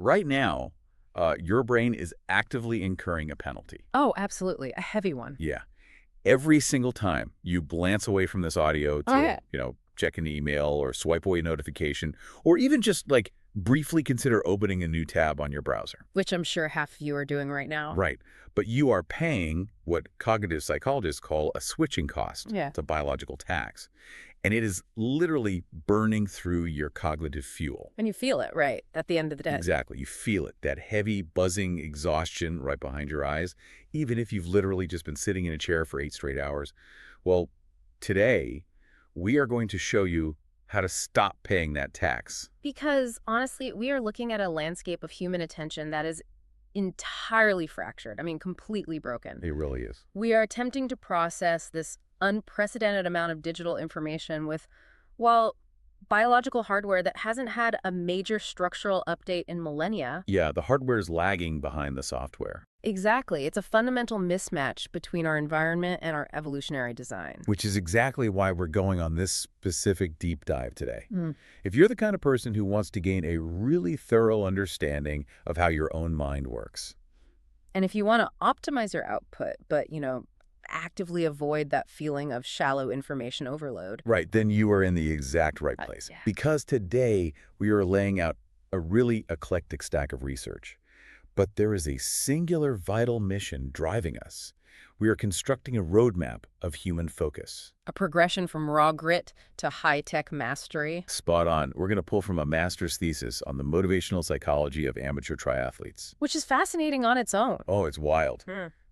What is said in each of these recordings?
right now, your brain is actively incurring a penalty. Oh, absolutely. A heavy one. Yeah. Every single time you glance away from this audio Oh, to, yeah. check an email or swipe away a notification, or even just like briefly consider opening a new tab on your browser. Which I'm sure half of you are doing right now. Right. But you are paying what cognitive psychologists call a switching cost. Yeah. It's a biological tax. And it is literally burning through your cognitive fuel. And you feel it, right, at the end of the day. Exactly. You feel it, that heavy, buzzing exhaustion right behind your eyes, even if you've literally just been sitting in a chair for 8 straight hours. Well, today, we are going to show you how to stop paying that tax. Because, honestly, we are looking at a landscape of human attention that is entirely fractured. I mean, completely broken. It really is. We are attempting to process this unprecedented amount of digital information with, well, biological hardware that hasn't had a major structural update in millennia. Yeah, the hardware is lagging behind the software. Exactly. It's a fundamental mismatch between our environment and our evolutionary design. Which is exactly why we're going on this specific deep dive today. Mm. If you're the kind of person who wants to gain a really thorough understanding of how your own mind works. And if you want to optimize your output, but, actively avoid that feeling of shallow information overload. Right, then you are in the exact right place. Yeah. Because today we are laying out a really eclectic stack of research. But there is a singular vital mission driving us. We are constructing a roadmap of human focus. A progression from raw grit to high-tech mastery. Spot on. We're going to pull from a master's thesis on the motivational psychology of amateur triathletes. Which is fascinating on its own. Oh, it's wild.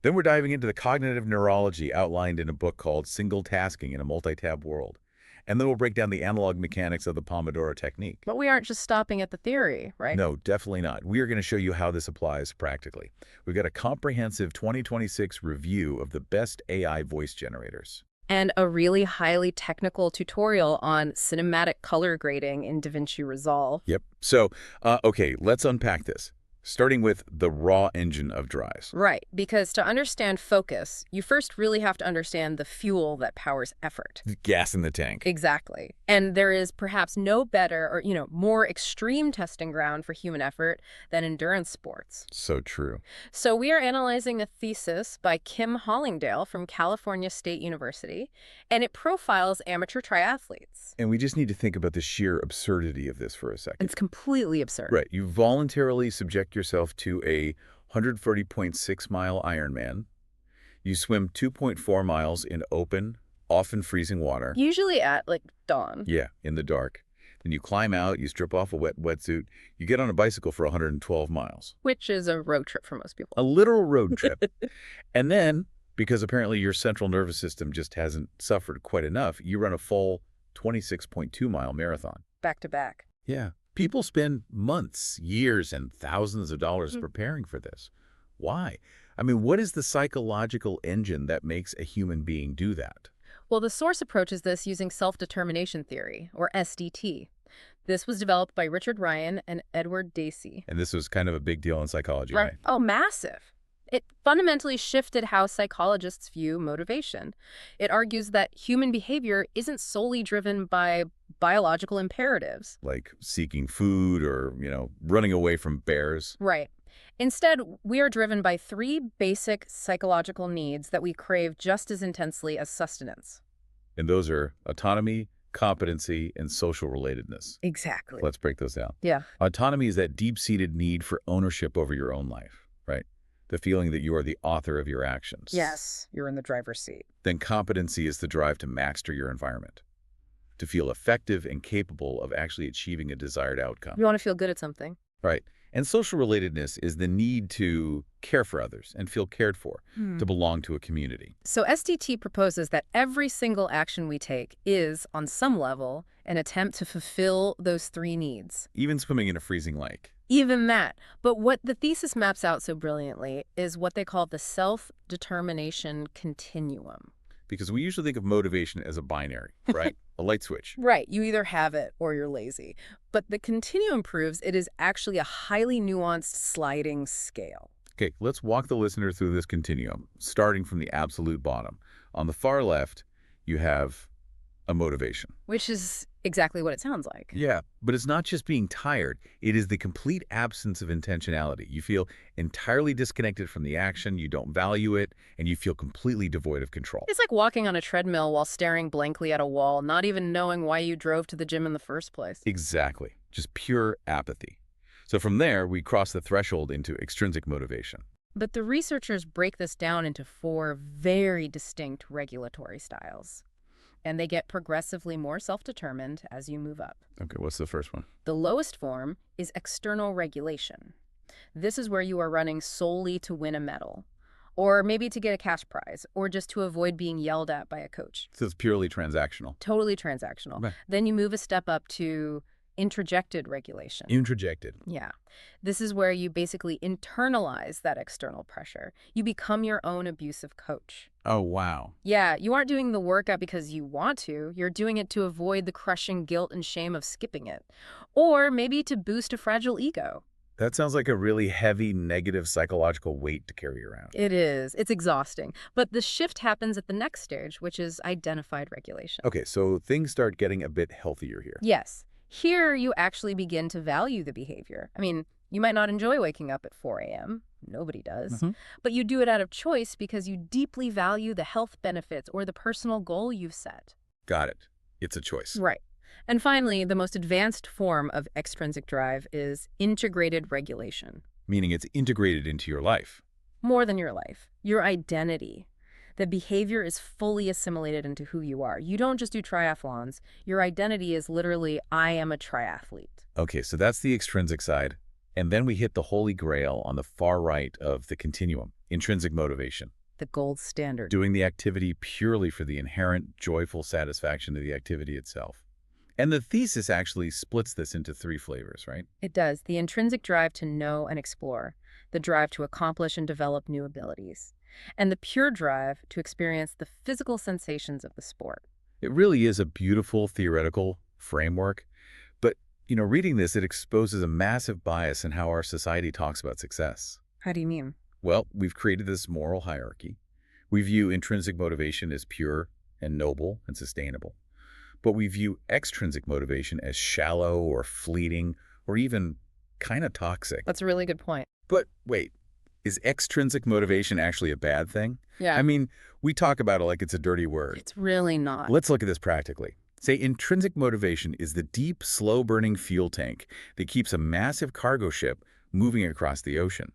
Then we're diving into the cognitive neurology outlined in a book called Single Tasking in a Multi-Tab World. And then we'll break down the analog mechanics of the Pomodoro technique. But we aren't just stopping at the theory, right? No, definitely not. We are going to show you how this applies practically. We've got a comprehensive 2026 review of the best AI voice generators. And a really highly technical tutorial on cinematic color grading in DaVinci Resolve. Yep. So, okay, let's unpack this. Starting with the raw engine of drives. Right, because to understand focus, you first really have to understand the fuel that powers effort. Gas in the tank. Exactly. And there is perhaps no better or, more extreme testing ground for human effort than endurance sports. So true. So we are analyzing a thesis by Kim Hollingdale from California State University, and it profiles amateur triathletes. And we just need to think about the sheer absurdity of this for a second. It's completely absurd. Right. You voluntarily subject yourself to a 140.6-mile Ironman. You swim 2.4 miles in open, often freezing water. Usually at, dawn. Yeah, in the dark. Then you climb out, you strip off a wet wetsuit, you get on a bicycle for 112 miles. Which is a road trip for most people. A literal road trip. And then, because apparently your central nervous system just hasn't suffered quite enough, you run a full 26.2-mile marathon. Back to back. Yeah. People spend months, years, and thousands of dollars preparing for this. Why? I mean, what is the psychological engine that makes a human being do that? Well, the source approaches this using self-determination theory, or SDT. This was developed by Richard Ryan and Edward Dacey. And this was kind of a big deal in psychology, right? Oh, massive. It fundamentally shifted how psychologists view motivation. It argues that human behavior isn't solely driven by biological imperatives. Like seeking food or, running away from bears. Right. Instead, we are driven by 3 basic psychological needs that we crave just as intensely as sustenance. And those are autonomy, competency, and social relatedness. Exactly. Let's break those down. Yeah. Autonomy is that deep-seated need for ownership over your own life, right? The feeling that you are the author of your actions. Yes, you're in the driver's seat. Then competency is the drive to master your environment, to feel effective and capable of actually achieving a desired outcome. You want to feel good at something. Right. And social relatedness is the need to care for others and feel cared for, to belong to a community. So SDT proposes that every single action we take is, on some level, an attempt to fulfill those 3 needs. Even swimming in a freezing lake. Even that. But what the thesis maps out so brilliantly is what they call the self-determination continuum. Because we usually think of motivation as a binary, right? A light switch. Right. You either have it or you're lazy. But the continuum proves it is actually a highly nuanced sliding scale. Okay, let's walk the listener through this continuum, starting from the absolute bottom. On the far left, you have a motivation. Which is Exactly what it sounds like. Yeah, but it's not just being tired. It is the complete absence of intentionality. You feel entirely disconnected from the action, you don't value it, and you feel completely devoid of control. It's like walking on a treadmill while staring blankly at a wall, not even knowing why you drove to the gym in the first place. Exactly. Just pure apathy. So from there, we cross the threshold into extrinsic motivation. But the researchers break this down into four very distinct regulatory styles. And they get progressively more self-determined as you move up. Okay, what's the first one? The lowest form is external regulation. This is where you are running solely to win a medal, or maybe to get a cash prize, or just to avoid being yelled at by a coach. So it's purely transactional. Totally transactional. Right. Then you move a step up to introjected regulation. Introjected. Yeah. This is where you basically internalize that external pressure. You become your own abusive coach. Oh, wow. Yeah, you aren't doing the workout because you want to. You're doing it to avoid the crushing guilt and shame of skipping it. Or maybe to boost a fragile ego. That sounds like a really heavy negative psychological weight to carry around. It is. It's exhausting. But the shift happens at the next stage, which is identified regulation. Okay, so things start getting a bit healthier here. Yes. Here, you actually begin to value the behavior. I mean, you might not enjoy waking up at 4 a.m. Nobody does. But you do it out of choice because you deeply value the health benefits or the personal goal you've set. Got it. It's a choice. Right. And finally, the most advanced form of extrinsic drive is integrated regulation. Meaning it's integrated into your life. More than your life, your identity. The behavior is fully assimilated into who you are. You don't just do triathlons. Your identity is literally, I am a triathlete. Okay, so that's the extrinsic side. And then we hit the holy grail on the far right of the continuum, intrinsic motivation. The gold standard. Doing the activity purely for the inherent joyful satisfaction of the activity itself. And the thesis actually splits this into three flavors, right? It does. The intrinsic drive to know and explore, the drive to accomplish and develop new abilities, and the pure drive to experience the physical sensations of the sport. It really is a beautiful theoretical framework. But, reading this, it exposes a massive bias in how our society talks about success. How do you mean? Well, we've created this moral hierarchy. We view intrinsic motivation as pure and noble and sustainable. But we view extrinsic motivation as shallow or fleeting or even kind of toxic. That's a really good point. But wait, is extrinsic motivation actually a bad thing? Yeah. I mean, we talk about it like it's a dirty word. It's really not. Let's look at this practically. Say intrinsic motivation is the deep, slow-burning fuel tank that keeps a massive cargo ship moving across the ocean.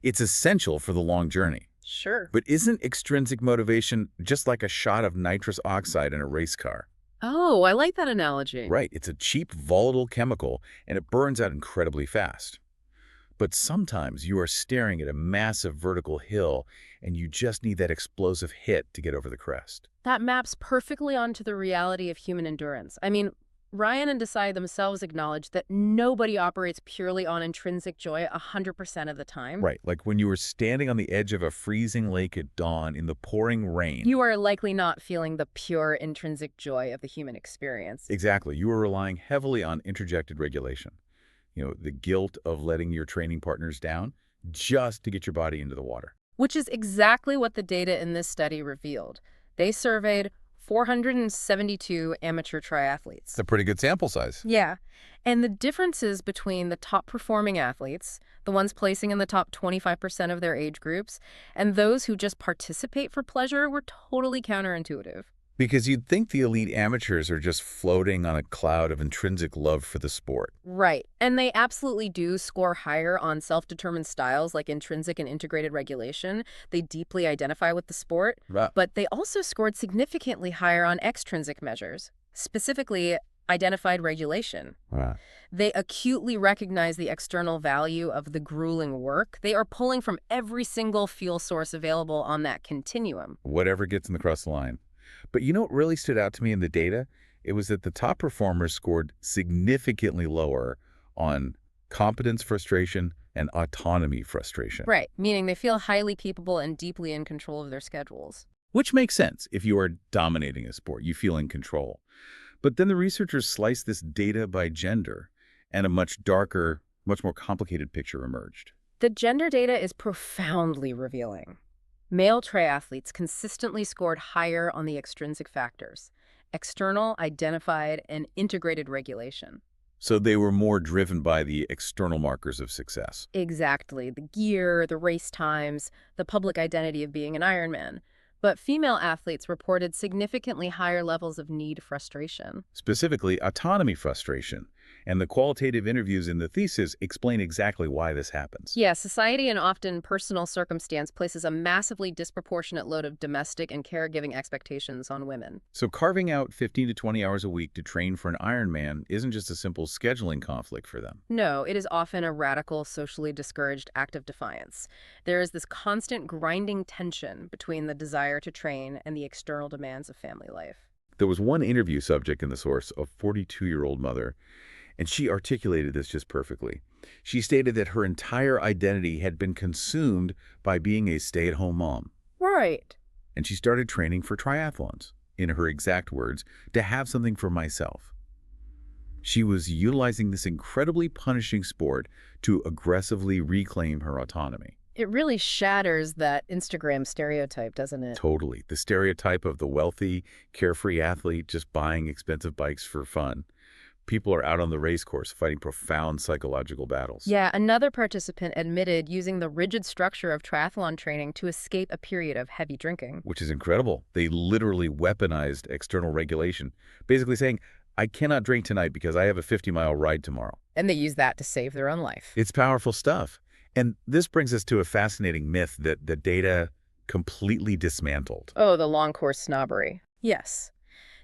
It's essential for the long journey. Sure. But isn't extrinsic motivation just like a shot of nitrous oxide in a race car? Oh, I like that analogy. Right, it's a cheap, volatile chemical, and it burns out incredibly fast. But sometimes you are staring at a massive vertical hill, and you just need that explosive hit to get over the crest. That maps perfectly onto the reality of human endurance. I mean, Ryan and Desai themselves acknowledge that nobody operates purely on intrinsic joy 100% of the time. Right, like when you were standing on the edge of a freezing lake at dawn in the pouring rain. You are likely not feeling the pure intrinsic joy of the human experience. Exactly. You were relying heavily on interjected regulation. The guilt of letting your training partners down just to get your body into the water. Which is exactly what the data in this study revealed. They surveyed 472 amateur triathletes. It's a pretty good sample size. Yeah. And the differences between the top performing athletes, the ones placing in the top 25% of their age groups, and those who just participate for pleasure were totally counterintuitive. Because you'd think the elite amateurs are just floating on a cloud of intrinsic love for the sport. Right. And they absolutely do score higher on self-determined styles like intrinsic and integrated regulation. They deeply identify with the sport. Right. But they also scored significantly higher on extrinsic measures, specifically identified regulation. Right. They acutely recognize the external value of the grueling work. They are pulling from every single fuel source available on that continuum. Whatever gets them across the line. But what really stood out to me in the data? It was that the top performers scored significantly lower on competence frustration and autonomy frustration. Right, meaning they feel highly capable and deeply in control of their schedules. Which makes sense. If you are dominating a sport, you feel in control. But then the researchers sliced this data by gender, and a much darker, much more complicated picture emerged. The gender data is profoundly revealing. Male triathletes consistently scored higher on the extrinsic factors, external, identified, and integrated regulation. So they were more driven by the external markers of success. Exactly. The gear, the race times, the public identity of being an Ironman. But female athletes reported significantly higher levels of need frustration. Specifically, autonomy frustration. And the qualitative interviews in the thesis explain exactly why this happens. Yeah, society and often personal circumstance places a massively disproportionate load of domestic and caregiving expectations on women. So carving out 15 to 20 hours a week to train for an Ironman isn't just a simple scheduling conflict for them. No, it is often a radical, socially discouraged act of defiance. There is this constant grinding tension between the desire to train and the external demands of family life. There was one interview subject in the source, a 42-year-old mother, and she articulated this just perfectly. She stated that her entire identity had been consumed by being a stay-at-home mom. Right. And she started training for triathlons, in her exact words, to have something for myself. She was utilizing this incredibly punishing sport to aggressively reclaim her autonomy. It really shatters that Instagram stereotype, doesn't it? Totally. The stereotype of the wealthy, carefree athlete just buying expensive bikes for fun. People are out on the race course fighting profound psychological battles. Yeah, another participant admitted using the rigid structure of triathlon training to escape a period of heavy drinking. Which is incredible. They literally weaponized external regulation, basically saying, I cannot drink tonight because I have a 50-mile ride tomorrow. And they use that to save their own life. It's powerful stuff. And this brings us to a fascinating myth that the data completely dismantled. Oh, the long course snobbery. Yes.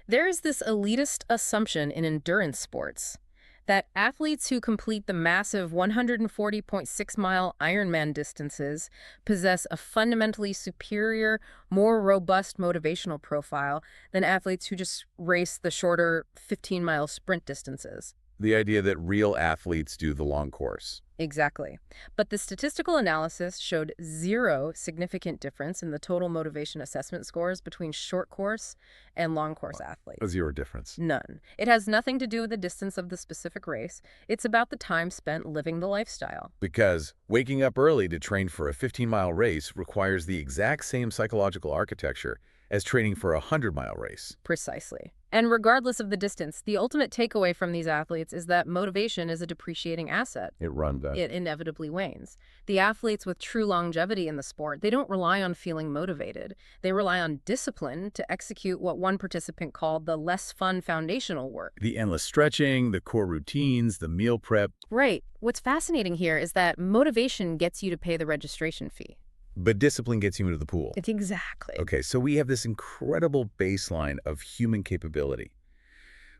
There is this elitist assumption in endurance sports that athletes who complete the massive 140.6-mile Ironman distances possess a fundamentally superior, more robust motivational profile than athletes who just race the shorter 15-mile sprint distances. The idea that real athletes do the long course. Exactly. But the statistical analysis showed zero significant difference in the total motivation assessment scores between short course and long course athletes. A zero difference. None. It has nothing to do with the distance of the specific race. It's about the time spent living the lifestyle. Because waking up early to train for a 15-mile race requires the exact same psychological architecture as training for a 100-mile race. Precisely. And regardless of the distance, the ultimate takeaway from these athletes is that motivation is a depreciating asset. It runs out. It inevitably wanes. The athletes with true longevity in the sport, they don't rely on feeling motivated. They rely on discipline to execute what one participant called the less fun foundational work. The endless stretching, the core routines, the meal prep. Right. What's fascinating here is that motivation gets you to pay the registration fee. But discipline gets you into the pool. Exactly. Okay, so we have this incredible baseline of human capability.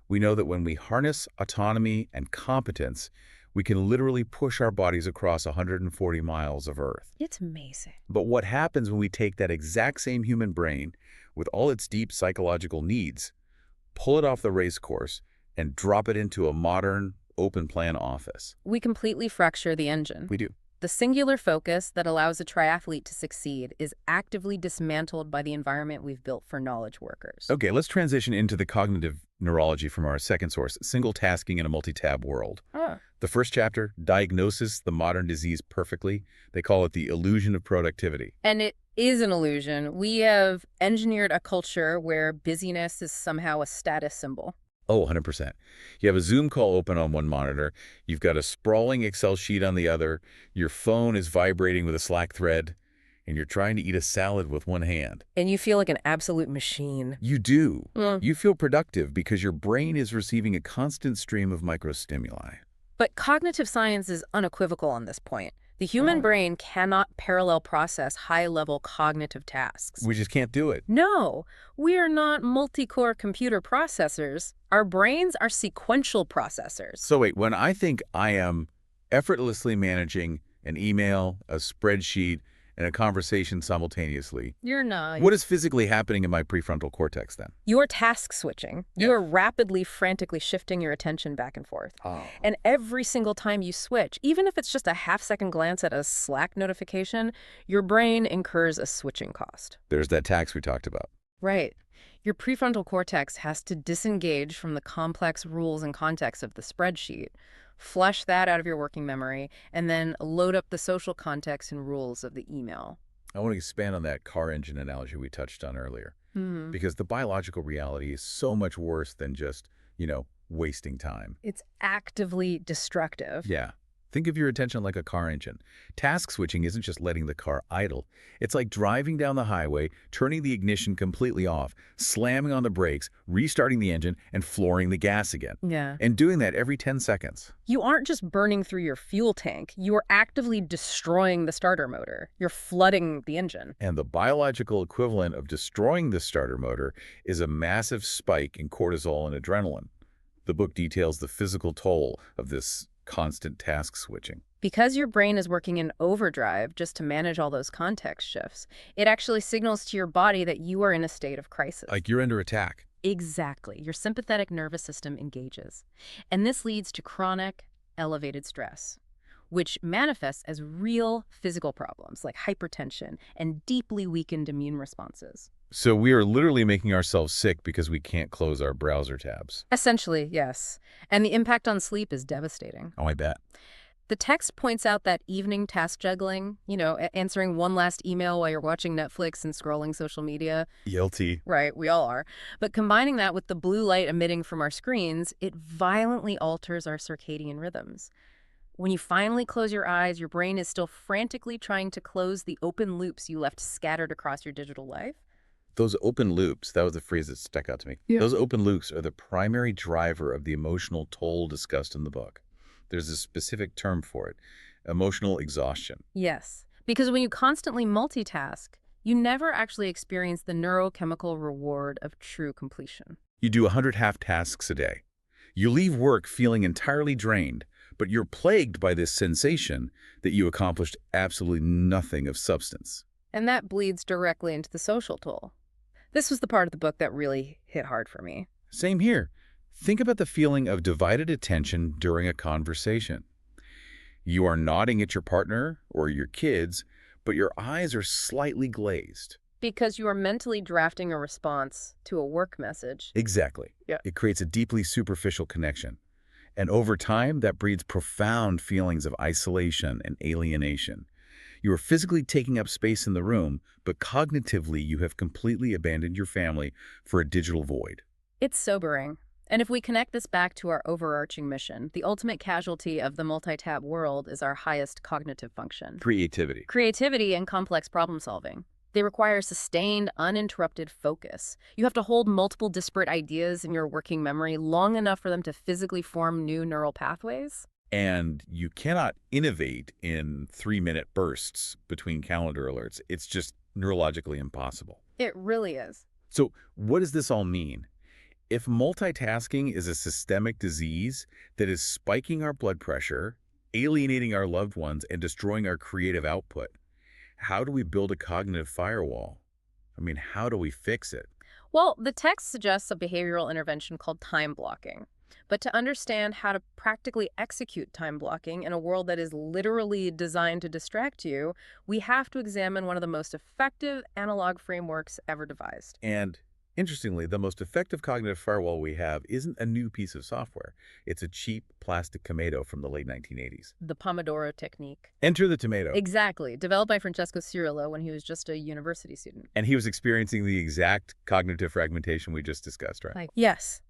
We know that when we harness autonomy and competence, we can literally push our bodies across 140 miles of Earth. It's amazing. But what happens when we take that exact same human brain with all its deep psychological needs, pull it off the race course, and drop it into a modern, open-plan office? We completely fracture the engine. We do. The singular focus that allows a triathlete to succeed is actively dismantled by the environment we've built for knowledge workers. Okay, let's transition into the cognitive neurology from our second source, single tasking in a multi-tab world. The first chapter, Diagnosis the Modern Disease Perfectly. They call it the illusion of productivity. And it is an illusion. We have engineered a culture where busyness is somehow a status symbol. Oh, 100%. You have a Zoom call open on one monitor, you've got a sprawling Excel sheet on the other, your phone is vibrating with a Slack thread, and you're trying to eat a salad with one hand. And you feel like an absolute machine. You do. You feel productive because your brain is receiving a constant stream of microstimuli. But cognitive science is unequivocal on this point. The human brain cannot parallel process high-level cognitive tasks. We just can't do it. No, we are not multi-core computer processors. Our brains are sequential processors. So wait, when I think I am effortlessly managing an email, a spreadsheet, and a conversation simultaneously, You're not. what is physically happening in my prefrontal cortex then? You're task switching. Yeah. You're rapidly, frantically shifting your attention back and forth. Oh. And every single time you switch, even if it's just a half-second glance at a Slack notification, your brain incurs a switching cost. There's that tax we talked about. Right. Your prefrontal cortex has to disengage from the complex rules and context of the spreadsheet, flush that out of your working memory, and then load up the social context and rules of the email. I want to expand on that car engine analogy we touched on earlier. Hmm. because the biological reality is so much worse than just, wasting time. It's actively destructive. Yeah. Think of your attention like a car engine. Task switching isn't just letting the car idle. It's like driving down the highway, turning the ignition completely off, slamming on the brakes, restarting the engine, and flooring the gas again. Yeah. And doing that every 10 seconds. You aren't just burning through your fuel tank. You are actively destroying the starter motor. You're flooding the engine. And the biological equivalent of destroying the starter motor is a massive spike in cortisol and adrenaline. The book details the physical toll of this constant task switching. Because your brain is working in overdrive just to manage all those context shifts, it actually signals to your body that you are in a state of crisis. Like you're under attack. Exactly. Your sympathetic nervous system engages. And this leads to chronic, elevated stress, which manifests as real physical problems like hypertension and deeply weakened immune responses. So we are literally making ourselves sick because we can't close our browser tabs. Essentially, yes. And the impact on sleep is devastating. Oh, I bet. The text points out that evening task juggling, answering one last email while you're watching Netflix and scrolling social media. Guilty. Right, we all are. But combining that with the blue light emitting from our screens, it violently alters our circadian rhythms. When you finally close your eyes, your brain is still frantically trying to close the open loops you left scattered across your digital life. Those open loops, that was the phrase that stuck out to me. Yeah. Those open loops are the primary driver of the emotional toll discussed in the book. There's a specific term for it, emotional exhaustion. Yes, because when you constantly multitask, you never actually experience the neurochemical reward of true completion. You do 100 half tasks a day. You leave work feeling entirely drained, but you're plagued by this sensation that you accomplished absolutely nothing of substance. And that bleeds directly into the social toll. This was the part of the book that really hit hard for me. Same here. Think about the feeling of divided attention during a conversation. You are nodding at your partner or your kids, but your eyes are slightly glazed. Because you are mentally drafting a response to a work message. Exactly. Yeah. It creates a deeply superficial connection. And over time, that breeds profound feelings of isolation and alienation. You are physically taking up space in the room, but cognitively you have completely abandoned your family for a digital void. It's sobering. And if we connect this back to our overarching mission, the ultimate casualty of the multi-tab world is our highest cognitive function. Creativity. Creativity and complex problem solving. They require sustained, uninterrupted focus. You have to hold multiple disparate ideas in your working memory long enough for them to physically form new neural pathways. And you cannot innovate in 3-minute bursts between calendar alerts. It's just neurologically impossible. It really is. So what does this all mean? If multitasking is a systemic disease that is spiking our blood pressure, alienating our loved ones, and destroying our creative output, how do we build a cognitive firewall? I mean, how do we fix it? Well, the text suggests a behavioral intervention called time blocking. But to understand how to practically execute time blocking in a world that is literally designed to distract you, we have to examine one of the most effective analog frameworks ever devised. And interestingly, the most effective cognitive firewall we have isn't a new piece of software. It's a cheap plastic tomato from the late 1980s. The Pomodoro technique. Enter the tomato. Exactly. Developed by Francesco Cirillo when he was just a university student. And he was experiencing the exact cognitive fragmentation we just discussed, right? Yes.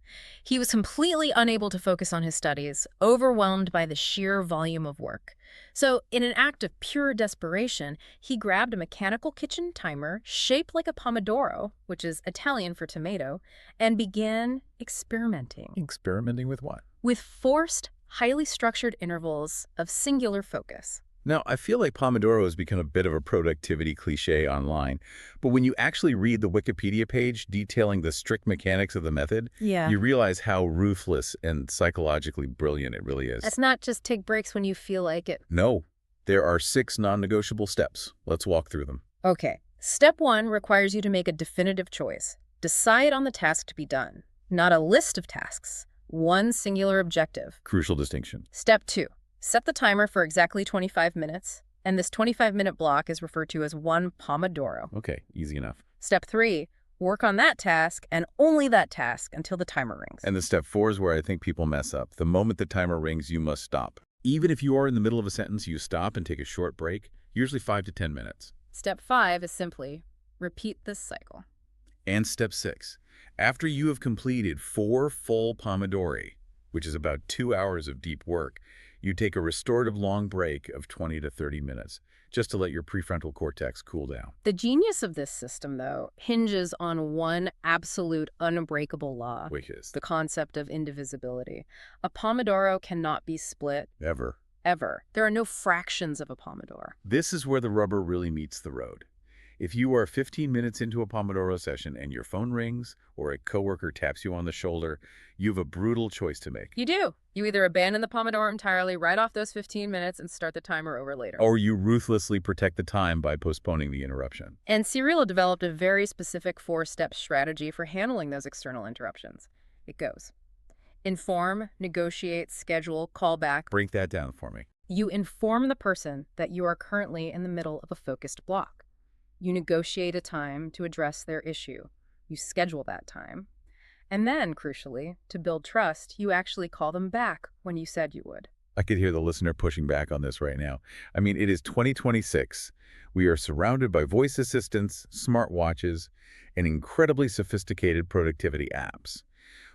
He was completely unable to focus on his studies, overwhelmed by the sheer volume of work. So, in an act of pure desperation, he grabbed a mechanical kitchen timer shaped like a pomodoro, which is Italian for tomato, and began experimenting. Experimenting with what? With forced, highly structured intervals of singular focus. Now, I feel like Pomodoro has become a bit of a productivity cliche online, but when you actually read the Wikipedia page detailing the strict mechanics of the method, you realize how ruthless and psychologically brilliant it really is. It's not just take breaks when you feel like it. No, there are 6 non-negotiable steps. Let's walk through them. Okay. Step 1 requires you to make a definitive choice. Decide on the task to be done, not a list of tasks. One singular objective. Crucial distinction. Step 2. Set the timer for exactly 25 minutes, and this 25-minute block is referred to as one Pomodoro. Okay, easy enough. Step 3. Work on that task and only that task until the timer rings. And the step 4 is where I think people mess up. The moment the timer rings, you must stop. Even if you are in the middle of a sentence, you stop and take a short break, usually 5 to 10 minutes. Step 5 is simply repeat this cycle. And step 6. After you have completed 4 full Pomodori, which is about 2 hours of deep work, you take a restorative long break of 20 to 30 minutes, just to let your prefrontal cortex cool down. The genius of this system, though, hinges on one absolute unbreakable law, Which is the concept of indivisibility. A Pomodoro cannot be split, ever. ever. There are no fractions of a Pomodoro. This is where the rubber really meets the road. If you are 15 minutes into a Pomodoro session and your phone rings or a coworker taps you on the shoulder, you have a brutal choice to make. You do. You either abandon the Pomodoro entirely, write off those 15 minutes, and start the timer over later. Or you ruthlessly protect the time by postponing the interruption. And Cirillo developed a very specific 4-step strategy for handling those external interruptions. It goes: inform, negotiate, schedule, call back. Break that down for me. You inform the person that you are currently in the middle of a focused block. You negotiate a time to address their issue. You schedule that time. And then, crucially, to build trust, you actually call them back when you said you would. I could hear the listener pushing back on this right now. I mean, it is 2026. We are surrounded by voice assistants, smartwatches, and incredibly sophisticated productivity apps.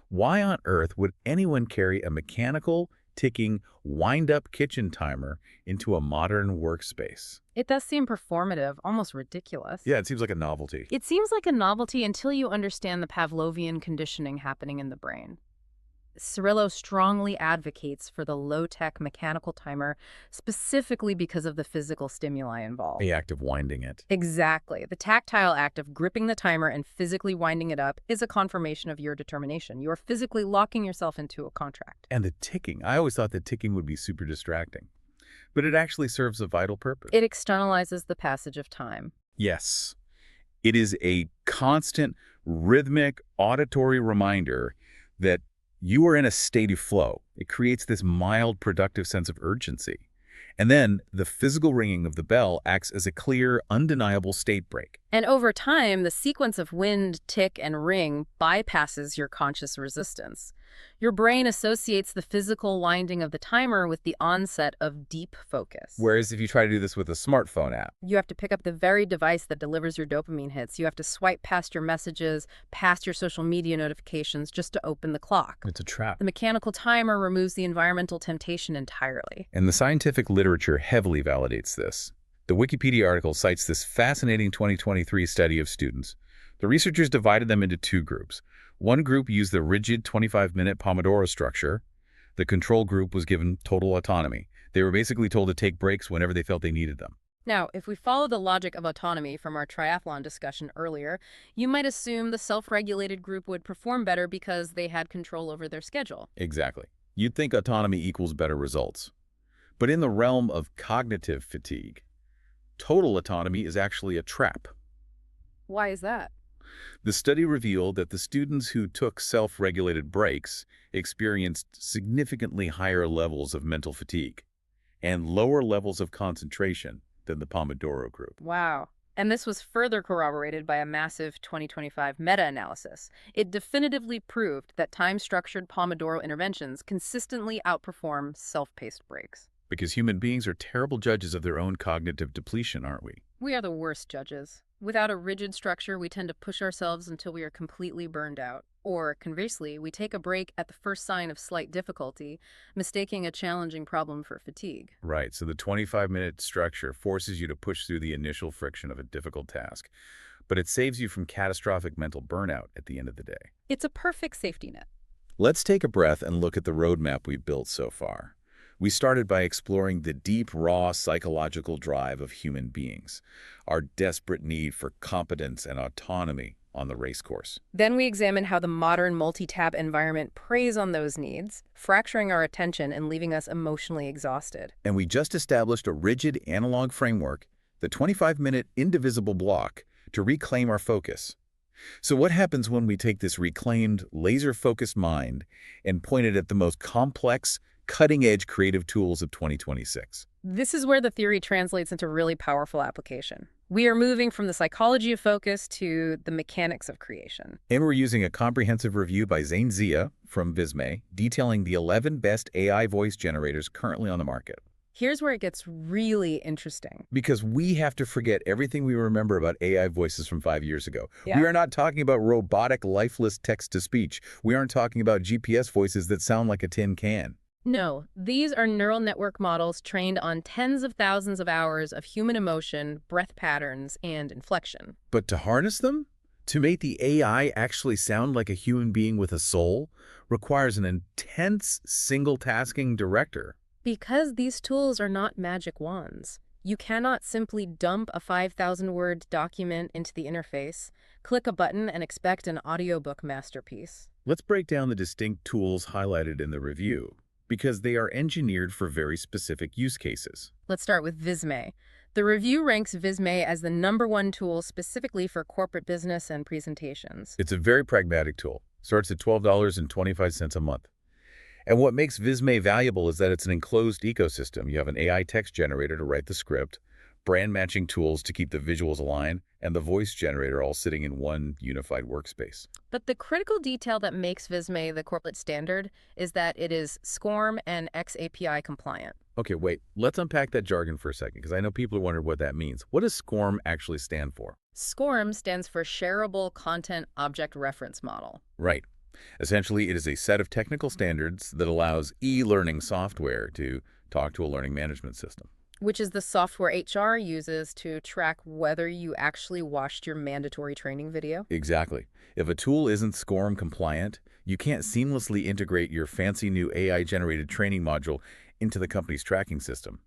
Why on earth would anyone carry a mechanical, ticking, wind-up kitchen timer into a modern workspace? It does seem performative, almost ridiculous. Yeah, it seems like a novelty. It seems like a novelty until you understand the Pavlovian conditioning happening in the brain. Cirillo strongly advocates for the low-tech mechanical timer specifically because of the physical stimuli involved. The act of winding it. Exactly. The tactile act of gripping the timer and physically winding it up is a confirmation of your determination. You are physically locking yourself into a contract. And the ticking. I always thought that ticking would be super distracting. But it actually serves a vital purpose. It externalizes the passage of time. Yes. It is a constant, rhythmic, auditory reminder that you are in a state of flow. It creates this mild, productive sense of urgency. And then the physical ringing of the bell acts as a clear, undeniable state break. And over time, the sequence of wind, tick, and ring bypasses your conscious resistance. Your brain associates the physical winding of the timer with the onset of deep focus. Whereas if you try to do this with a smartphone app, You have to pick up the very device that delivers your dopamine hits. You have to swipe past your messages, past your social media notifications just to open the clock. it's a trap. The mechanical timer removes the environmental temptation entirely. And the scientific literature heavily validates this. The Wikipedia article cites this fascinating 2023 study of students. The researchers divided them into 2 groups. One group used the rigid 25-minute Pomodoro structure. The control group was given total autonomy. They were basically told to take breaks whenever they felt they needed them. Now, if we follow the logic of autonomy from our triathlon discussion earlier, you might assume the self-regulated group would perform better because they had control over their schedule. Exactly. You'd think autonomy equals better results. But in the realm of cognitive fatigue, total autonomy is actually a trap. Why is that? The study revealed that the students who took self-regulated breaks experienced significantly higher levels of mental fatigue and lower levels of concentration than the Pomodoro group. Wow. And this was further corroborated by a massive 2025 meta-analysis. It definitively proved that time-structured Pomodoro interventions consistently outperform self-paced breaks. Because human beings are terrible judges of their own cognitive depletion, aren't we? We are the worst judges. Without a rigid structure, we tend to push ourselves until we are completely burned out. Or, conversely, we take a break at the first sign of slight difficulty, mistaking a challenging problem for fatigue. Right, so the 25-minute structure forces you to push through the initial friction of a difficult task, but it saves you from catastrophic mental burnout at the end of the day. It's a perfect safety net. Let's take a breath and look at the roadmap we've built so far. We started by exploring the deep, raw psychological drive of human beings, our desperate need for competence and autonomy on the race course. Then we examine how the modern multi-tab environment preys on those needs, fracturing our attention and leaving us emotionally exhausted. And we just established a rigid analog framework, the 25-minute indivisible block, to reclaim our focus. So what happens when we take this reclaimed, laser-focused mind and point it at the most complex, cutting-edge creative tools of 2026? This is where the theory translates into really powerful application. We are moving from the psychology of focus to the mechanics of creation. And we're using a comprehensive review by Zane Zia from Visme, detailing the 11 best AI voice generators currently on the market. Here's where it gets really interesting. Because we have to forget everything we remember about AI voices from 5 years ago. We Yeah. are not talking about robotic, lifeless text-to-speech. We aren't talking about GPS voices that sound like a tin can. No, these are neural network models trained on tens of thousands of hours of human emotion, breath patterns, and inflection. But to harness them, to make the AI actually sound like a human being with a soul, requires an intense single-tasking director. Because these tools are not magic wands. You cannot simply dump a 5,000-word document into the interface, click a button, and expect an audiobook masterpiece. Let's break down the distinct tools highlighted in the review, because they are engineered for very specific use cases. Let's start with Visme. The review ranks Visme as the #1 tool specifically for corporate business and presentations. It's a very pragmatic tool. Starts at $12.25 a month. And what makes Visme valuable is that it's an enclosed ecosystem. You have an AI text generator to write the script, brand matching tools to keep the visuals aligned, and the voice generator all sitting in one unified workspace. But the critical detail that makes Visme the corporate standard is that it is SCORM and XAPI compliant. Okay, wait. Let's unpack that jargon for a second, because I know people are wondering what that means. What does SCORM actually stand for? SCORM stands for Shareable Content Object Reference Model. Right. Essentially, it is a set of technical standards that allows e-learning software to talk to a learning management system. Which is the software HR uses to track whether you actually watched your mandatory training video. Exactly. If a tool isn't SCORM compliant, you can't seamlessly integrate your fancy new AI-generated training module into the company's tracking system.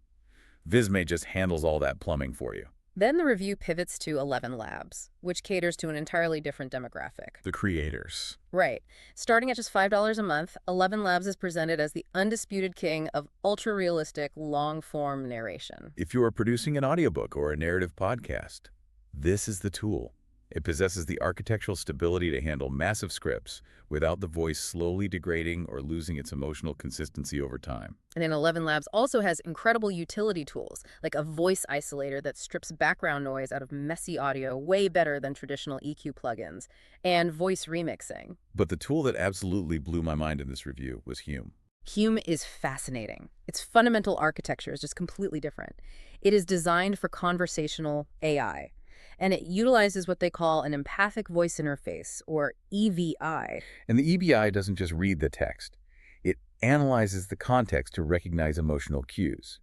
Visme just handles all that plumbing for you. Then the review pivots to 11 Labs, which caters to an entirely different demographic. The creators. Right. Starting at just $5 a month, 11 Labs is presented as the undisputed king of ultra-realistic, long-form narration. If you are producing an audiobook or a narrative podcast, this is the tool. It possesses the architectural stability to handle massive scripts without the voice slowly degrading or losing its emotional consistency over time. And then 11 Labs also has incredible utility tools, like a voice isolator that strips background noise out of messy audio way better than traditional EQ plugins, and voice remixing. But the tool that absolutely blew my mind in this review was Hume. Hume is fascinating. Its fundamental architecture is just completely different. It is designed for conversational AI, and it utilizes what they call an empathic voice interface, or EVI. And the EBI doesn't just read the text. It analyzes the context to recognize emotional cues.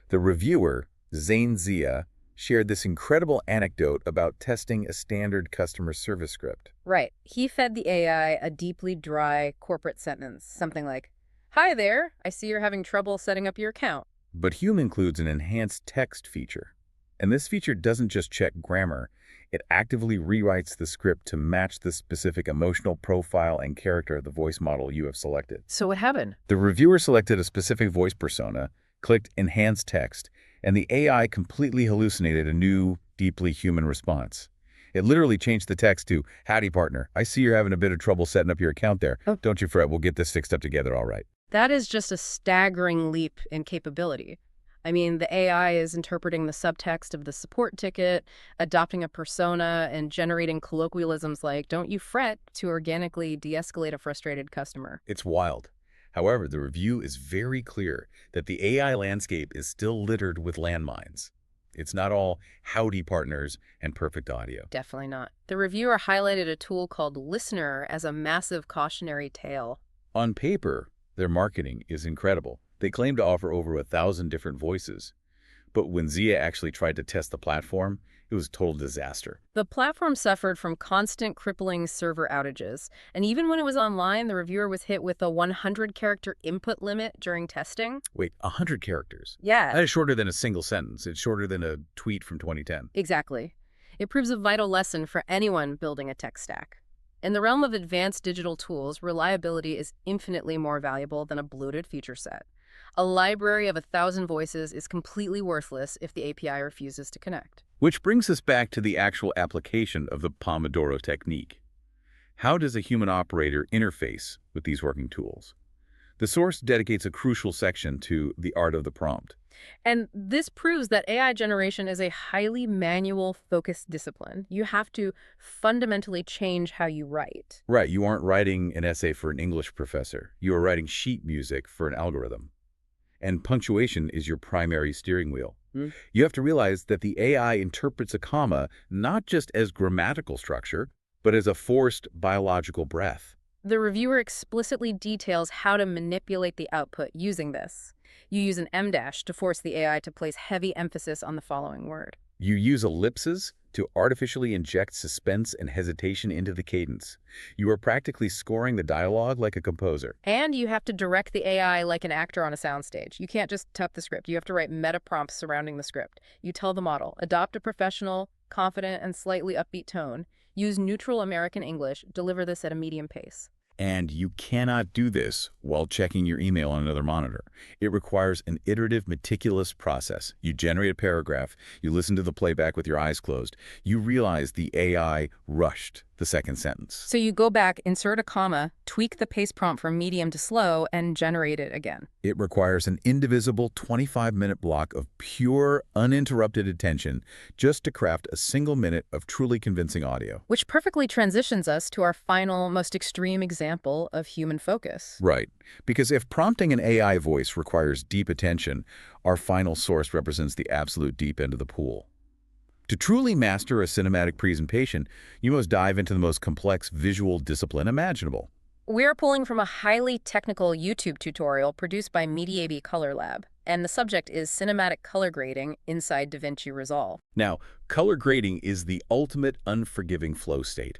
The reviewer, Zane Zia, shared this incredible anecdote about testing a standard customer service script. Right. He fed the AI a deeply dry corporate sentence, something like, "Hi there, I see you're having trouble setting up your account." But Hume includes an enhanced text feature. And this feature doesn't just check grammar, it actively rewrites the script to match the specific emotional profile and character of the voice model you have selected. So what happened? The reviewer selected a specific voice persona, clicked Enhance Text, and the AI completely hallucinated a new, deeply human response. It literally changed the text to, "Howdy, partner. I see you're having a bit of trouble setting up your account there. Oh. Don't you fret, we'll get this fixed up together all right." That is just a staggering leap in capability. I mean, the AI is interpreting the subtext of the support ticket, adopting a persona, and generating colloquialisms like, "Don't you fret," to organically de-escalate a frustrated customer. It's wild. However, the review is very clear that the AI landscape is still littered with landmines. It's not all howdy partners and perfect audio. Definitely not. The reviewer highlighted a tool called Listener as a massive cautionary tale. On paper, their marketing is incredible. They claim to offer over 1,000 different voices. But when Zia actually tried to test the platform, it was a total disaster. The platform suffered from constant crippling server outages, and even when it was online, the reviewer was hit with a 100-character input limit during testing. Wait, 100 characters? Yeah. That is shorter than a single sentence. It's shorter than a tweet from 2010. Exactly. It proves a vital lesson for anyone building a tech stack. In the realm of advanced digital tools, reliability is infinitely more valuable than a bloated feature set. A library of 1,000 voices is completely worthless if the API refuses to connect. Which brings us back to the actual application of the Pomodoro technique. How does a human operator interface with these working tools? The source dedicates a crucial section to the art of the prompt. And this proves that AI generation is a highly manual-focused discipline. You have to fundamentally change how you write. Right, you aren't writing an essay for an English professor. You are writing sheet music for an algorithm. and punctuation is your primary steering wheel. Hmm. You have to realize that the AI interprets a comma not just as grammatical structure, but as a forced biological breath. The reviewer explicitly details how to manipulate the output using this. You use an em dash to force the AI to place heavy emphasis on the following word. You use ellipses to artificially inject suspense and hesitation into the cadence. You are practically scoring the dialogue like a composer. And you have to direct the AI like an actor on a soundstage. You can't just type the script. You have to write meta prompts surrounding the script. You tell the model, adopt a professional, confident, and slightly upbeat tone. Use neutral American English. Deliver this at a medium pace. And you cannot do this while checking your email on another monitor. It requires an iterative, meticulous process. You generate a paragraph, you listen to the playback with your eyes closed. You realize the AI rushed the second sentence. So you go back, insert a comma, tweak the pace prompt from medium to slow, and generate it again. It requires an indivisible 25-minute block of pure, uninterrupted attention just to craft a single minute of truly convincing audio. Which perfectly transitions us to our final, most extreme example of human focus. Right. Because if prompting an AI voice requires deep attention, our final source represents the absolute deep end of the pool. To truly master a cinematic presentation, you must dive into the most complex visual discipline imaginable. We're pulling from a highly technical YouTube tutorial produced by MediaB Color Lab, and the subject is cinematic color grading inside DaVinci Resolve. Now, color grading is the ultimate unforgiving flow state.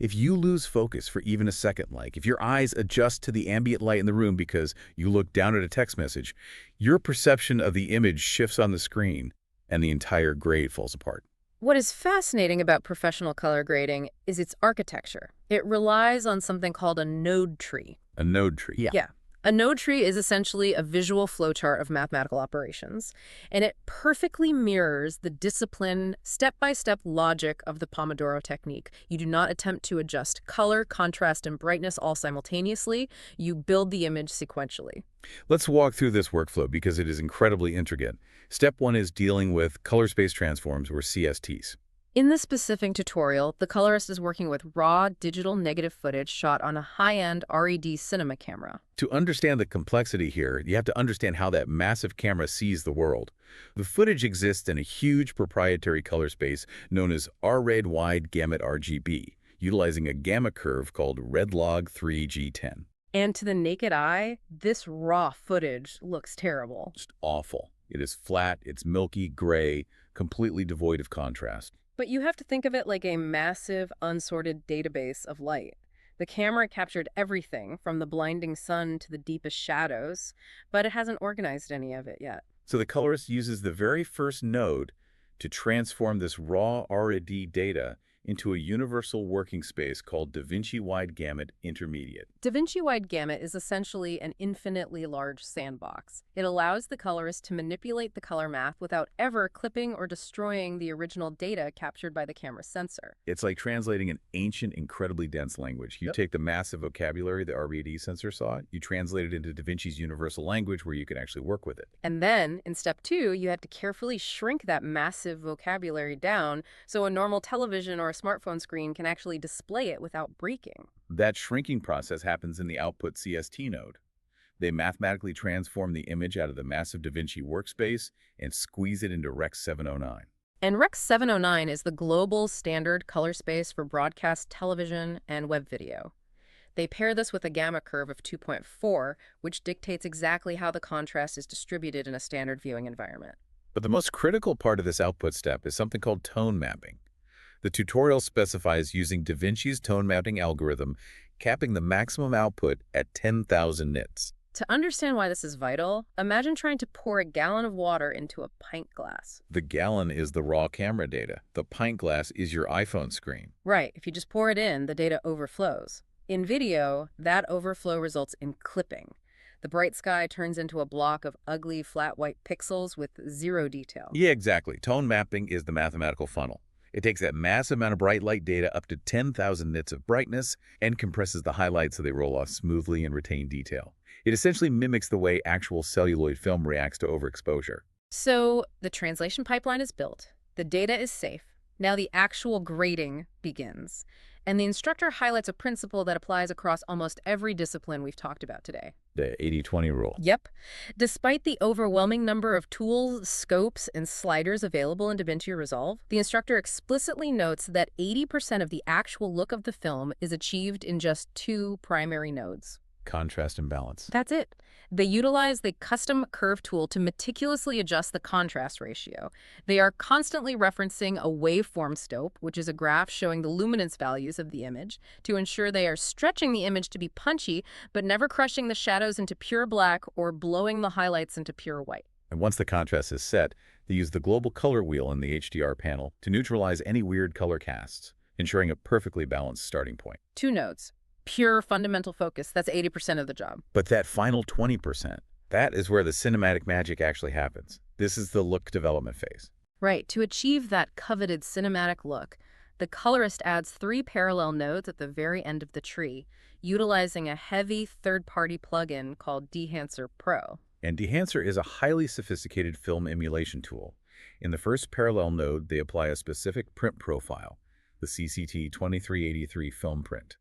If you lose focus for even a second, like if your eyes adjust to the ambient light in the room because you look down at a text message, your perception of the image shifts on the screen and the entire grade falls apart. What is fascinating about professional color grading is its architecture. It relies on something called a node tree. A node tree. Yeah. A node tree is essentially a visual flowchart of mathematical operations, and it perfectly mirrors the disciplined, step-by-step logic of the Pomodoro technique. You do not attempt to adjust color, contrast, and brightness all simultaneously. You build the image sequentially. Let's walk through this workflow because it is incredibly intricate. Step 1 is dealing with color space transforms, or CSTs. In this specific tutorial, the colorist is working with raw digital negative footage shot on a high-end RED cinema camera. To understand the complexity here, you have to understand how that massive camera sees the world. The footage exists in a huge proprietary color space known as RED wide gamut RGB, utilizing a gamma curve called redlog 3G10. And to the naked eye, this raw footage looks terrible. Just awful. It is flat, it's milky, gray, completely devoid of contrast. But you have to think of it like a massive, unsorted database of light. The camera captured everything from the blinding sun to the deepest shadows, but it hasn't organized any of it yet. So the colorist uses the very first node to transform this raw RED data into a universal working space called DaVinci Wide Gamut Intermediate. DaVinci Wide Gamut is essentially an infinitely large sandbox. It allows the colorist to manipulate the color math without ever clipping or destroying the original data captured by the camera's sensor. It's like translating an ancient, incredibly dense language. You take the massive vocabulary the RED sensor saw, you translate it into DaVinci's universal language where you can actually work with it. And then, in step 2, you have to carefully shrink that massive vocabulary down so a normal television or a smartphone screen can actually display it without breaking. That shrinking process happens in the output CST node. They mathematically transform the image out of the massive DaVinci workspace and squeeze it into Rec 709. And Rec 709 is the global standard color space for broadcast television and web video. They pair this with a gamma curve of 2.4, which dictates exactly how the contrast is distributed in a standard viewing environment. But the most critical part of this output step is something called tone mapping. The tutorial specifies using DaVinci's tone mapping algorithm, capping the maximum output at 10,000 nits. To understand why this is vital, imagine trying to pour a gallon of water into a pint glass. The gallon is the raw camera data. The pint glass is your iPhone screen. Right. If you just pour it in, the data overflows. In video, that overflow results in clipping. The bright sky turns into a block of ugly, flat white pixels with zero detail. Yeah, exactly. Tone mapping is the mathematical funnel. It takes that massive amount of bright light data up to 10,000 nits of brightness and compresses the highlights so they roll off smoothly and retain detail. It essentially mimics the way actual celluloid film reacts to overexposure. So the translation pipeline is built. The data is safe. Now the actual grading begins. And the instructor highlights a principle that applies across almost every discipline we've talked about today. The 80-20 rule. Yep. Despite the overwhelming number of tools, scopes, and sliders available in DaVinci Resolve, the instructor explicitly notes that 80% of the actual look of the film is achieved in just two primary nodes. Contrast and balance. That's it. They utilize the custom curve tool to meticulously adjust the contrast ratio. They are constantly referencing a waveform stope, which is a graph showing the luminance values of the image, to ensure they are stretching the image to be punchy, but never crushing the shadows into pure black or blowing the highlights into pure white. And once the contrast is set, they use the global color wheel in the HDR panel to neutralize any weird color casts, ensuring a perfectly balanced starting point. Two nodes. Pure fundamental focus. That's 80% of the job. But that final 20%, that is where the cinematic magic actually happens. This is the look development phase. Right. To achieve that coveted cinematic look, the colorist adds 3 parallel nodes at the very end of the tree, utilizing a heavy third-party plugin called Dehancer Pro. And Dehancer is a highly sophisticated film emulation tool. In the first parallel node, they apply a specific print profile, the CCT 2383 film print.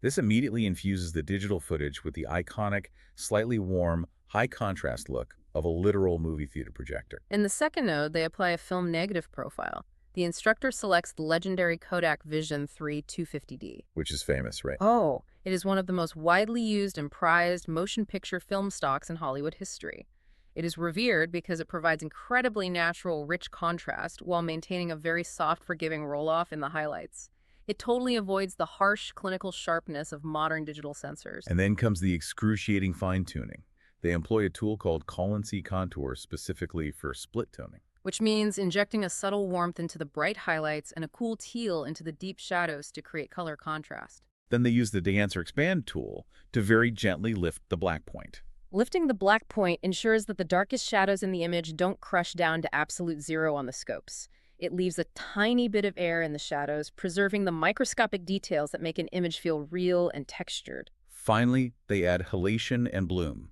This immediately infuses the digital footage with the iconic, slightly warm, high-contrast look of a literal movie theater projector. In the second node, they apply a film negative profile. The instructor selects the legendary Kodak Vision 3 250D. Which is famous, right? Oh, it is one of the most widely used and prized motion picture film stocks in Hollywood history. It is revered because it provides incredibly natural, rich contrast while maintaining a very soft, forgiving roll-off in the highlights. It totally avoids the harsh clinical sharpness of modern digital sensors. And then comes the excruciating fine-tuning. They employ a tool called Call-and-See Contour specifically for split toning. Which means injecting a subtle warmth into the bright highlights and a cool teal into the deep shadows to create color contrast. Then they use the Dehancer Expand tool to very gently lift the black point. Lifting the black point ensures that the darkest shadows in the image don't crush down to absolute zero on the scopes. It leaves a tiny bit of air in the shadows, preserving the microscopic details that make an image feel real and textured. Finally, they add halation and bloom.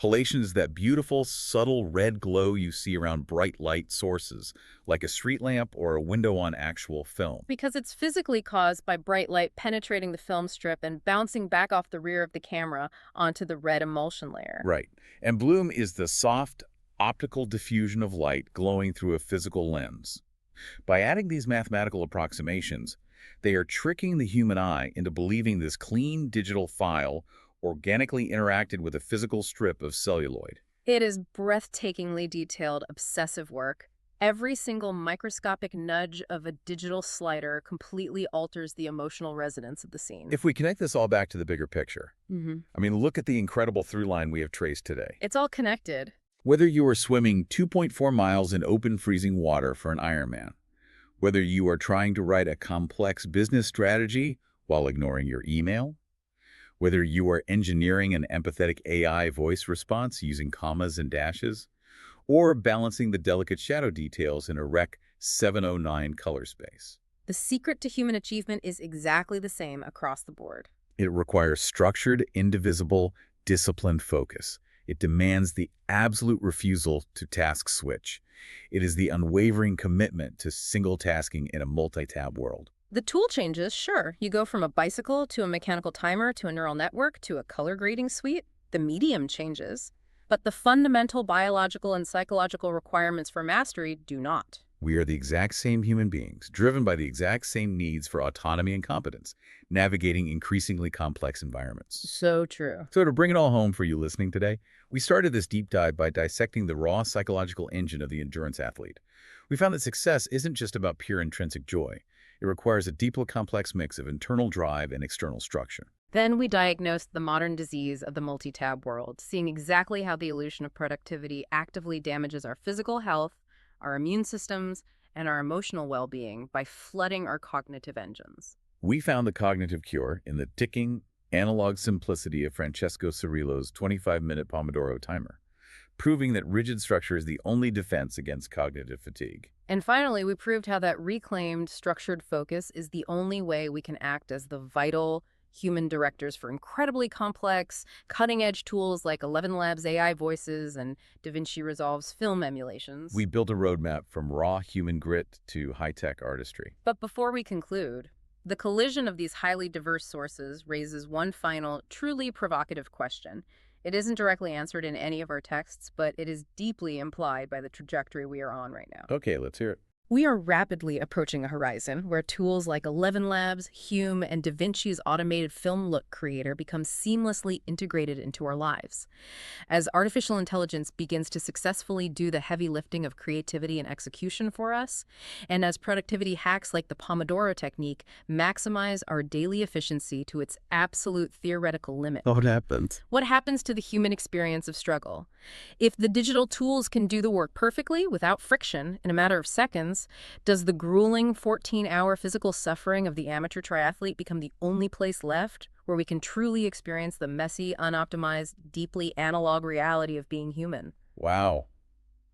Halation is that beautiful, subtle red glow you see around bright light sources, like a street lamp or a window on actual film. Because it's physically caused by bright light penetrating the film strip and bouncing back off the rear of the camera onto the red emulsion layer. Right. And bloom is the soft, optical diffusion of light glowing through a physical lens. By adding these mathematical approximations, they are tricking the human eye into believing this clean digital file organically interacted with a physical strip of celluloid. It is breathtakingly detailed, obsessive work. Every single microscopic nudge of a digital slider completely alters the emotional resonance of the scene. If we connect this all back to the bigger picture, look at the incredible through line we have traced today. It's all connected. Whether you are swimming 2.4 miles in open freezing water for an Ironman, whether you are trying to write a complex business strategy while ignoring your email, whether you are engineering an empathetic AI voice response using commas and dashes, or balancing the delicate shadow details in a Rec. 709 color space. The secret to human achievement is exactly the same across the board. It requires structured, indivisible, disciplined focus. It demands the absolute refusal to task switch. It is the unwavering commitment to single tasking in a multi-tab world. The tool changes, sure. You go from a bicycle to a mechanical timer to a neural network to a color grading suite. The medium changes. But the fundamental biological and psychological requirements for mastery do not. We are the exact same human beings, driven by the exact same needs for autonomy and competence, navigating increasingly complex environments. So true. So to bring it all home for you listening today, we started this deep dive by dissecting the raw psychological engine of the endurance athlete. We found that success isn't just about pure intrinsic joy. It requires a deeply complex mix of internal drive and external structure. Then we diagnosed the modern disease of the multi-tab world, seeing exactly how the illusion of productivity actively damages our physical health, our immune systems, and our emotional well-being by flooding our cognitive engines. We found the cognitive cure in the ticking, analog simplicity of Francesco Cirillo's 25-minute Pomodoro timer, proving that rigid structure is the only defense against cognitive fatigue. And finally, we proved how that reclaimed, structured focus is the only way we can act as the vital human directors for incredibly complex, cutting-edge tools like 11 Labs AI voices and DaVinci Resolve's film emulations. We built a roadmap from raw human grit to high-tech artistry. But before we conclude, the collision of these highly diverse sources raises one final, truly provocative question. It isn't directly answered in any of our texts, but it is deeply implied by the trajectory we are on right now. Okay, let's hear it. We are rapidly approaching a horizon where tools like 11 Labs, Hume, and Da Vinci's automated film look creator become seamlessly integrated into our lives. As artificial intelligence begins to successfully do the heavy lifting of creativity and execution for us, and as productivity hacks like the Pomodoro technique maximize our daily efficiency to its absolute theoretical limit. What happens? What happens to the human experience of struggle? If the digital tools can do the work perfectly, without friction, in a matter of seconds, does the grueling 14-hour physical suffering of the amateur triathlete become the only place left where we can truly experience the messy, unoptimized, deeply analog reality of being human? Wow.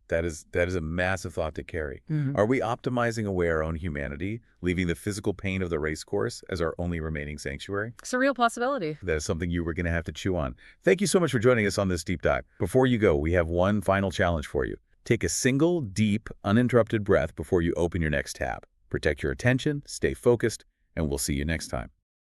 That is a massive thought to carry. Mhm. Are we optimizing away our own humanity, leaving the physical pain of the race course as our only remaining sanctuary? It's a real possibility. That is something you were going to have to chew on. Thank you so much for joining us on this deep dive. Before you go, we have one final challenge for you. Take a single, deep, uninterrupted breath before you open your next tab. Protect your attention, stay focused, and we'll see you next time.